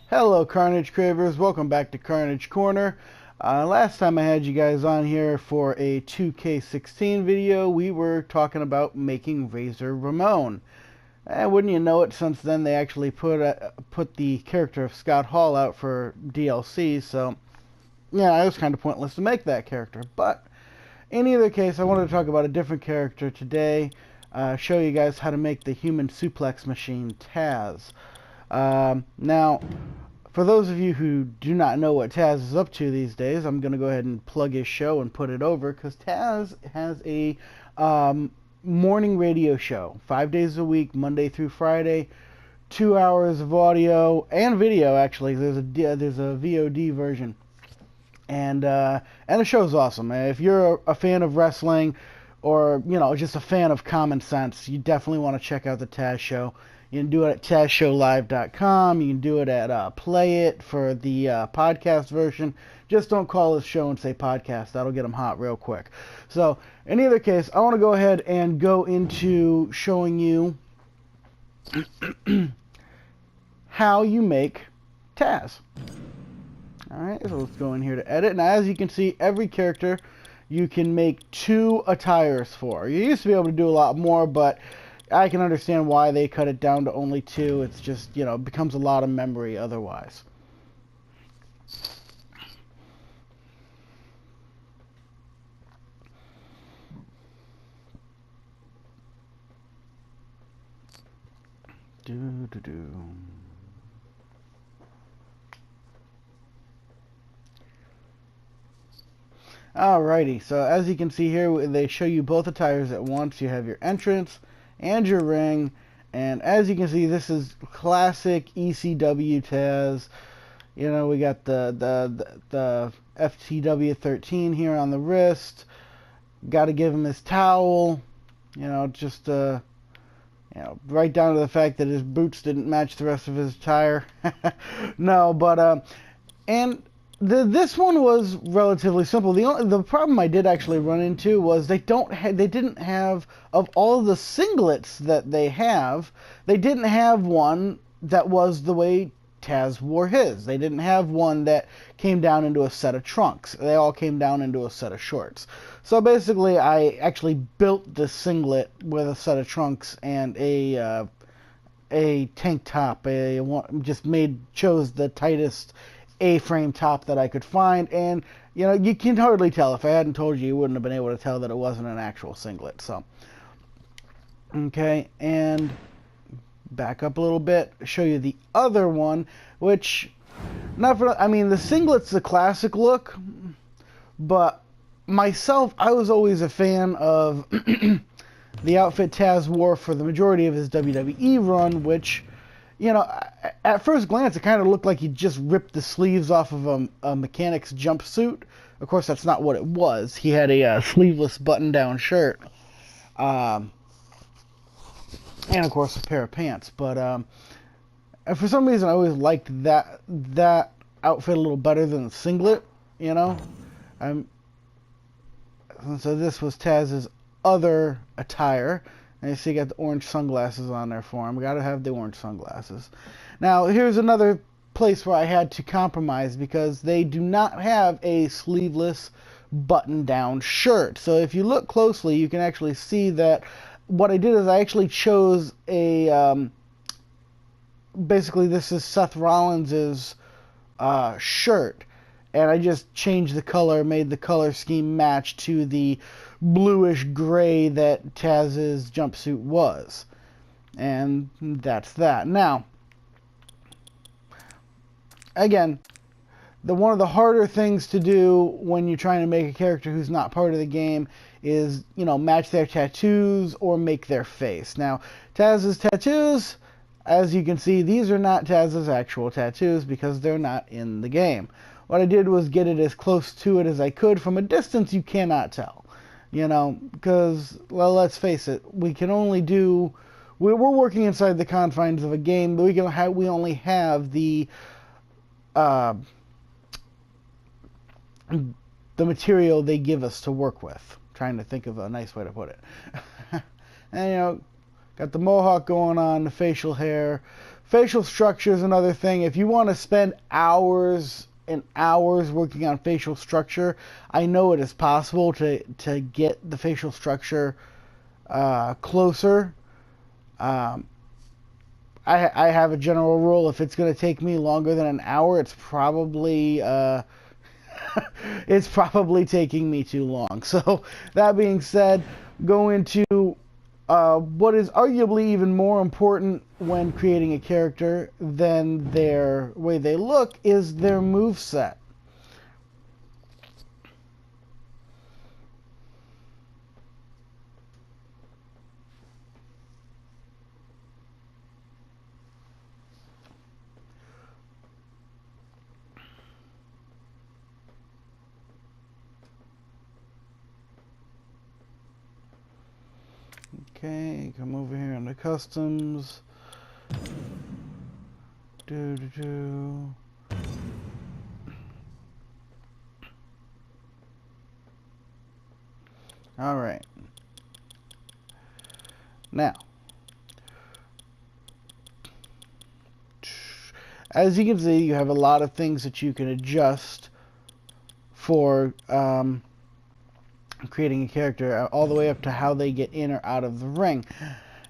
Hello Carnage Cravers, welcome back to Carnage Corner. Last time I had you guys on here for a 2K16 video, we were talking about making Razor Ramon. And wouldn't you know it, since then they actually put the character of Scott Hall out for DLC, so yeah, it was kind of pointless to make that character. But in either case, I wanted to talk about a different character today, show you guys how to make the human suplex machine Taz. Now, for those of you who do not know what Taz is up to these days, I'm going to go ahead and plug his show and put it over, because Taz has a morning radio show, 5 days a week, Monday through Friday, 2 hours of audio and video. Actually, there's a VOD version, and the show's awesome. If you're a fan of wrestling, or just a fan of common sense, you definitely want to check out the Taz show. You can do it at TazShowLive.com. You can do it at Play It for the podcast version. Just don't call this show and say podcast. That'll get them hot real quick. So, in either case, I want to go ahead and go into showing you how you make Taz. Alright, so let's go in here to edit. Now, as you can see, every character you can make 2 attires for. You used to be able to do a lot more, but I can understand why they cut it down to only 2. It's just, it becomes a lot of memory otherwise. Alrighty, so as you can see here, they show you both attires at once. You have your entrance and your ring, and as you can see, this is classic ECW Taz. We got the FTW 13 here on the wrist. Got to give him his towel. Just right down to the fact that his boots didn't match the rest of his attire. No, but and this one was relatively simple. The problem I did actually run into was they didn't have, of all the singlets that they have, they didn't have one that was the way Taz wore his. They didn't have one that came down into a set of trunks. They all came down into a set of shorts. So basically, I actually built this singlet with a set of trunks and a tank top. Chose the tightest A-frame top that I could find, and you can hardly tell. If I hadn't told you, you wouldn't have been able to tell that it wasn't an actual singlet. So, okay, and back up a little bit, show you the other one, which the singlet's the classic look, but myself, I was always a fan of the outfit Taz wore for the majority of his WWE run, which, at first glance, it kind of looked like he just ripped the sleeves off of a mechanic's jumpsuit. Of course, that's not what it was. He had a sleeveless button-down shirt. And, of course, a pair of pants. But for some reason, I always liked that outfit a little better than the singlet, So this was Taz's other attire. And you see, you got the orange sunglasses on there for him. Got to have the orange sunglasses. Now, here's another place where I had to compromise, because they do not have a sleeveless button-down shirt. So if you look closely, you can actually see that what I did is I actually chose a... basically, this is Seth Rollins' shirt. And I just changed the color, made the color scheme match to the bluish gray that Taz's jumpsuit was. And that's that. Now, again, one of the harder things to do when you're trying to make a character who's not part of the game is, match their tattoos or make their face. Now, Taz's tattoos, as you can see, these are not Taz's actual tattoos because they're not in the game. What I did was get it as close to it as I could. From a distance, you cannot tell, because, well, let's face it, we can only do... We're working inside the confines of a game, but we only have the material they give us to work with. I'm trying to think of a nice way to put it. And, got the mohawk going on, the facial hair. facial structure is another thing. If you want to spend hours and hours working on facial structure, I know it is possible to get the facial structure closer. I have a general rule: if it's going to take me longer than an hour, it's probably it's probably taking me too long. So that being said, go into what is arguably even more important when creating a character than their way they look is their moveset. Okay, come over here into customs. All right. Now, as you can see, you have a lot of things that you can adjust for creating a character, all the way up to how they get in or out of the ring.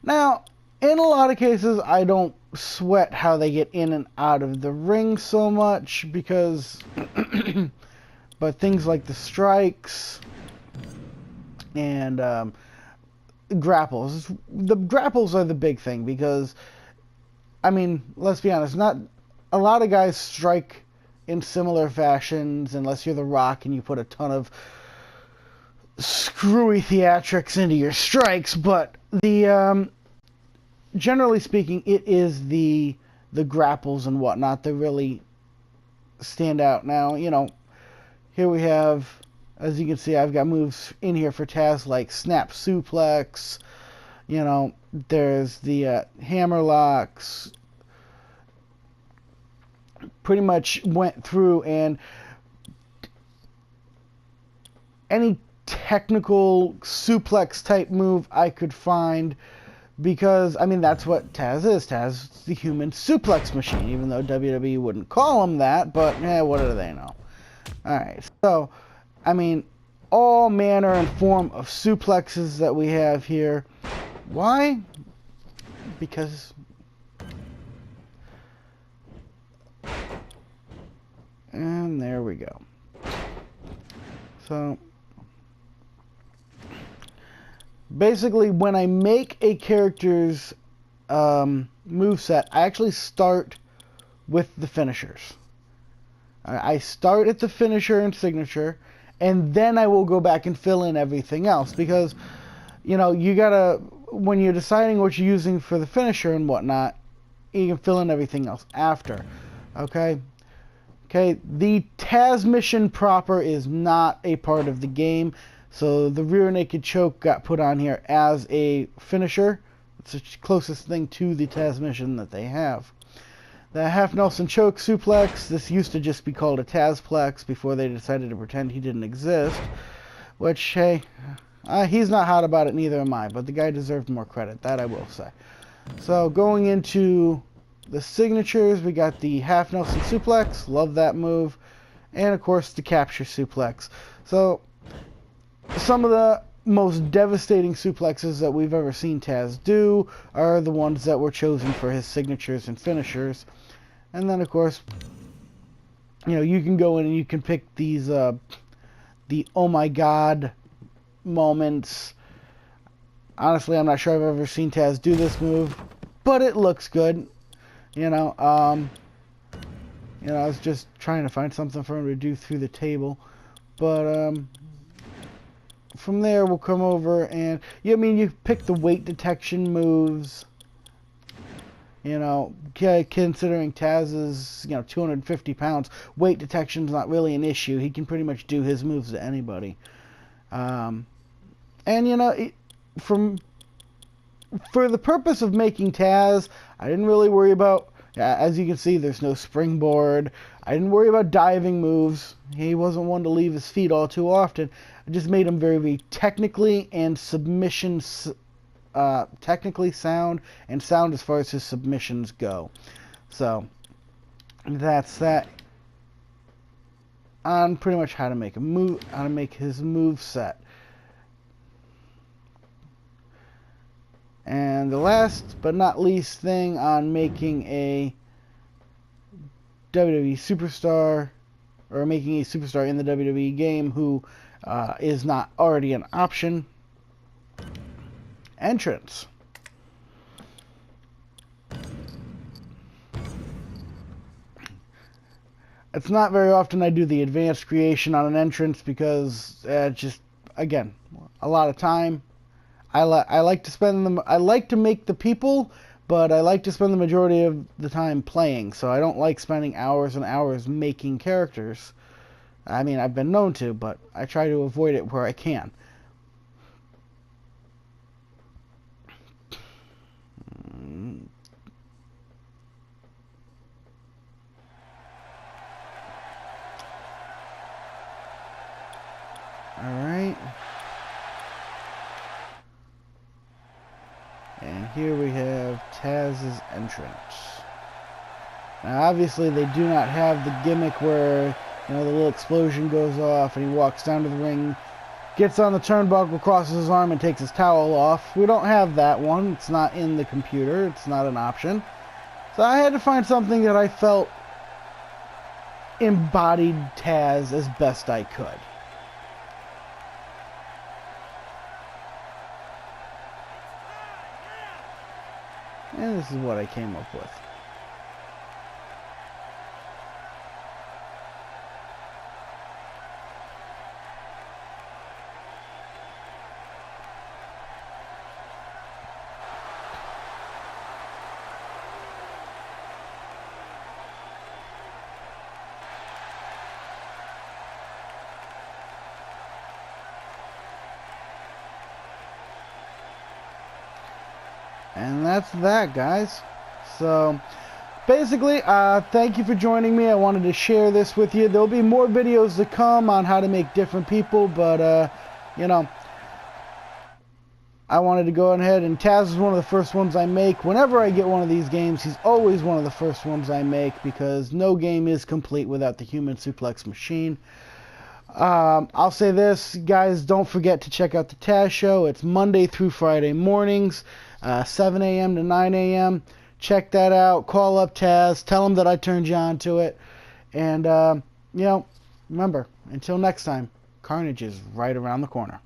Now, in a lot of cases, I don't sweat how they get in and out of the ring so much because, but things like the strikes and grapples. The grapples are the big thing because, I mean, let's be honest, not a lot of guys strike in similar fashions unless you're The Rock and you put a ton of screwy theatrics into your strikes, but the generally speaking, it is the grapples and whatnot that really stand out. Now, you know, here we have, as you can see, I've got moves in here for Taz like snap suplex, you know, there's the hammer locks. Pretty much went through, and any technical suplex type move I could find, because I mean that's what Taz is. Taz is the human suplex machine, even though WWE wouldn't call him that, but what do they know? Alright, so I mean all manner and form of suplexes that we have here. Why? Because and there we go. So basically, when I make a character's moveset, I actually start with the finishers. I start at the finisher and signature, and then I will go back and fill in everything else. Because, you know, you gotta, when you're deciding what you're using for the finisher and whatnot, you can fill in everything else after. Okay? Okay, the Taz mission proper is not a part of the game. So the rear naked choke got put on here as a finisher. It's the closest thing to the Taz mission that they have. The half Nelson choke suplex, this used to just be called a Tazplex before they decided to pretend he didn't exist. Which, hey, he's not hot about it, neither am I, but the guy deserved more credit, that I will say. So going into the signatures, we got the half Nelson suplex, love that move, and of course the capture suplex. So some of the most devastating suplexes that we've ever seen Taz do are the ones that were chosen for his signatures and finishers. And then, of course, you know, you can go in and you can pick these, the oh my god moments. Honestly, I'm not sure I've ever seen Taz do this move, but it looks good. You know, I was just trying to find something for him to do through the table. But, from there, we'll come over and, I mean, you pick the weight detection moves. You know, considering Taz is, 250 pounds, weight detection's not really an issue. He can pretty much do his moves to anybody. And, for the purpose of making Taz, I didn't really worry about, as you can see, there's no springboard. I didn't worry about diving moves. He wasn't one to leave his feet all too often. I just made him very, very technically and submission technically sound, and sound as far as his submissions go. So that's that on pretty much how to make a move, how to make his move set. And the last but not least thing on making a WWE superstar, or making a superstar in the WWE game who is not already an option: entrance. It's not very often I do the advanced creation on an entrance because just, again, a lot of time. I like to spend them. I like to make the people, but I like to spend the majority of the time playing. So I don't like spending hours and hours making characters. I mean, I've been known to, but I try to avoid it where I can. Alright. And here we have Taz's entrance. Now obviously they do not have the gimmick where, you know, the little explosion goes off and he walks down to the ring, gets on the turnbuckle, crosses his arm, and takes his towel off. We don't have that one. It's not in the computer. It's not an option. So I had to find something that I felt embodied Taz as best I could. And this is what I came up with. And that's that, guys. So basically, thank you for joining me. I wanted to share this with you. There'll be more videos to come on how to make different people, but you know, I wanted to go ahead, and Taz is one of the first ones I make. Whenever I get one of these games, he's always one of the first ones I make, because no game is complete without the human suplex machine. I'll say this, guys, don't forget to check out the Taz Show. It's Monday through Friday mornings, 7 a.m. to 9 a.m. Check that out. Call up Taz. Tell him that I turned you on to it. And, you know, remember, until next time, Carnage is right around the corner.